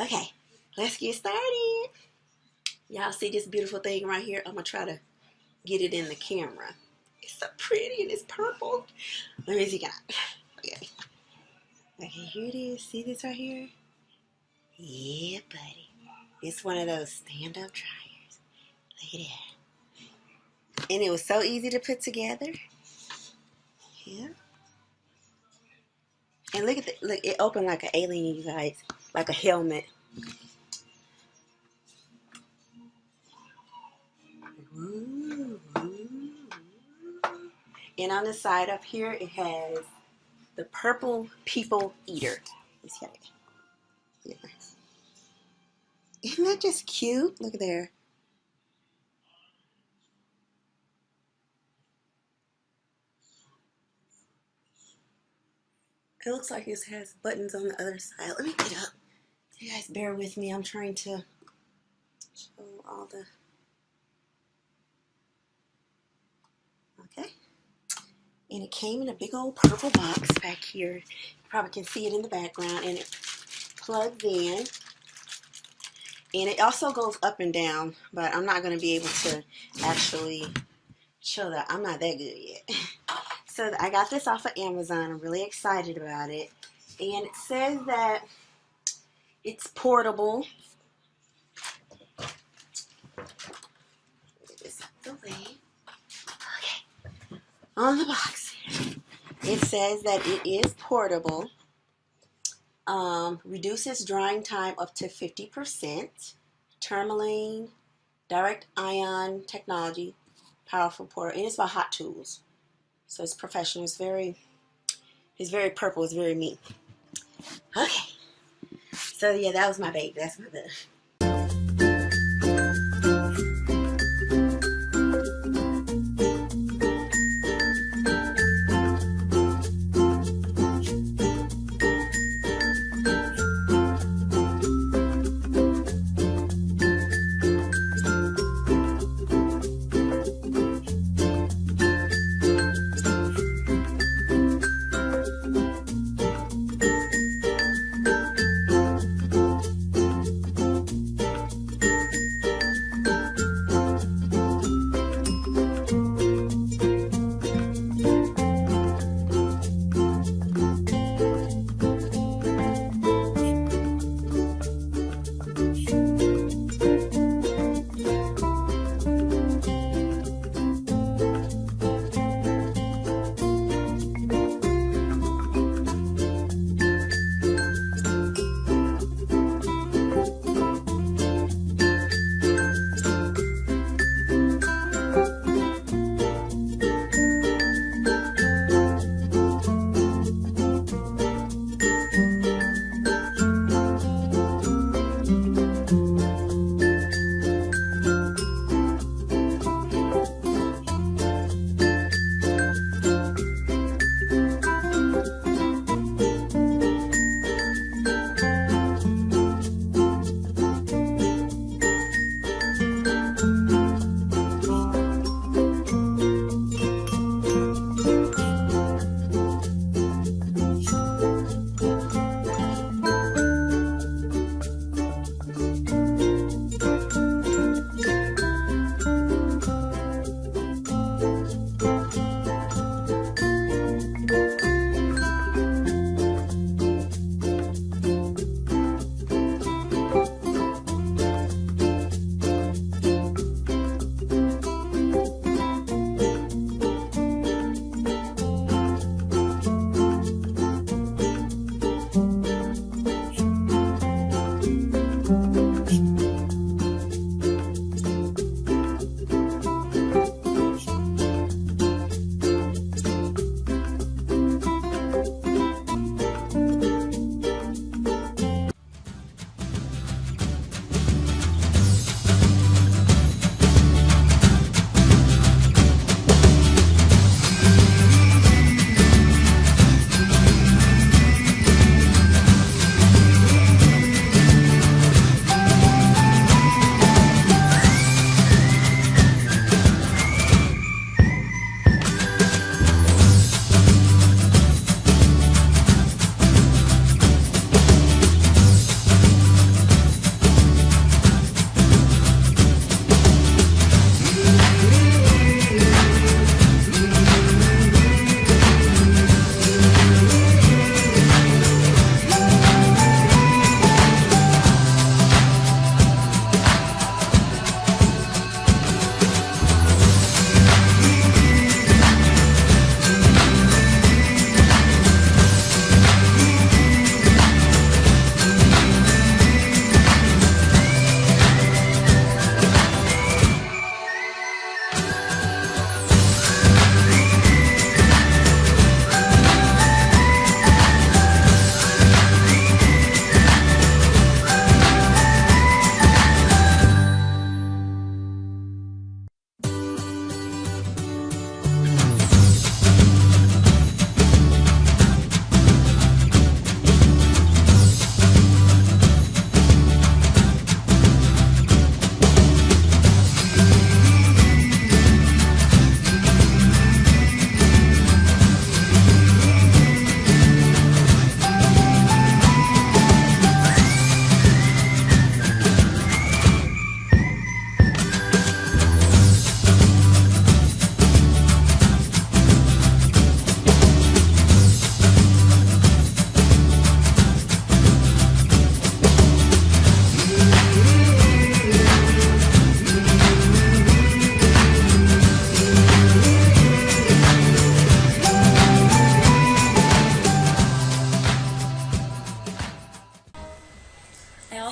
Okay, let's get started. Y'all see this beautiful thing right here? I'm gonna try to get it in the camera. It's so pretty and it's purple. Let me see, okay. Okay, here it is. See this right here? Yeah, buddy. It's one of those stand-up dryers. Look at that. And it was so easy to put together. Yeah. And look, it opened like an alien, you guys. Like a helmet. Ooh. And on the side up here, it has the purple people eater. Let's get it. Yeah. Isn't that just cute? Look there. It looks like it has buttons on the other side. Let me get up. You guys bear with me. I'm trying to show all the... Okay. And it came in a big old purple box back here. You probably can see it in the background. And it plugs in. And it also goes up and down. But I'm not going to be able to actually show that. I'm not that good yet. So I got this off of Amazon. I'm really excited about it. And it says that it's portable. Get this out the way. Okay. On the box, it says that it is portable. Reduces drying time up to 50%. Tourmaline, direct ion technology, powerful portable. And it's by Hot Tools. So it's professional. It's very purple. It's very neat. Okay. So yeah, that was my baby. That's my baby.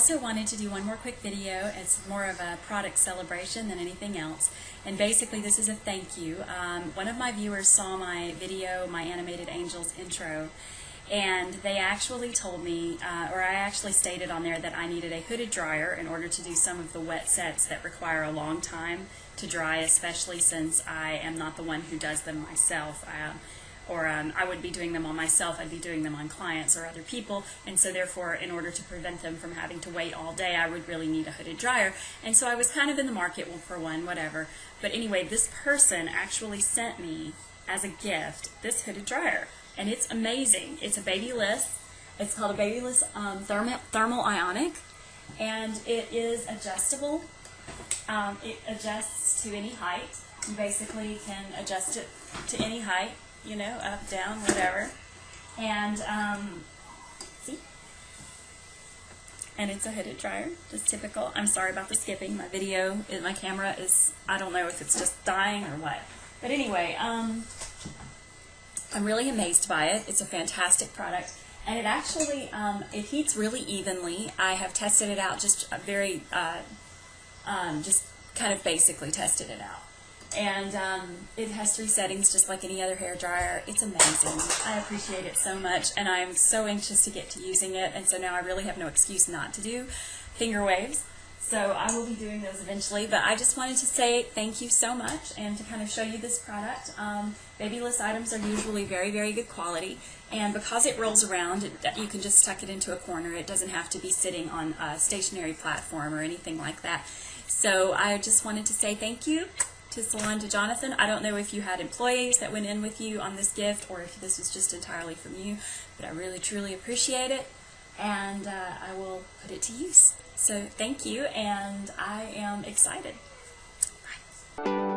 also wanted to do one more quick video. It's more of a product celebration than anything else. And basically this is a thank you. One of my viewers saw my video, my Animated Angels intro, and they actually told me, or I actually stated on there that I needed a hooded dryer in order to do some of the wet sets that require a long time to dry, especially since I am not the one who does them myself. I wouldn't be doing them on myself, I'd be doing them on clients or other people, and so therefore in order to prevent them from having to wait all day, I would really need a hooded dryer. And so I was kind of in the market for one, whatever. But anyway, this person actually sent me as a gift this hooded dryer, and it's amazing. It's a Babyliss. It's called a Babyliss Thermal Ionic, and it is adjustable. It adjusts to any height. You basically can adjust it to any height, you know, up, down, whatever. And see? And it's a hooded dryer, just typical. I'm sorry about the skipping. My camera is, I don't know if it's just dying or what. But anyway, I'm really amazed by it. It's a fantastic product. And it actually, it heats really evenly. I have tested it out just very, just kind of basically tested it out. And it has 3 settings just like any other hair dryer. It's amazing. I appreciate it so much, and I'm so anxious to get to using it, and so now I really have no excuse not to do finger waves. So I will be doing those eventually, but I just wanted to say thank you so much and to kind of show you this product. Babyliss items are usually very, very good quality, and because it rolls around, you can just tuck it into a corner. It doesn't have to be sitting on a stationary platform or anything like that. So I just wanted to say thank you to Salon to Jonathan. I don't know if you had employees that went in with you on this gift or if this was just entirely from you, but I really truly appreciate it, and I will put it to use. So thank you, and I am excited. Bye.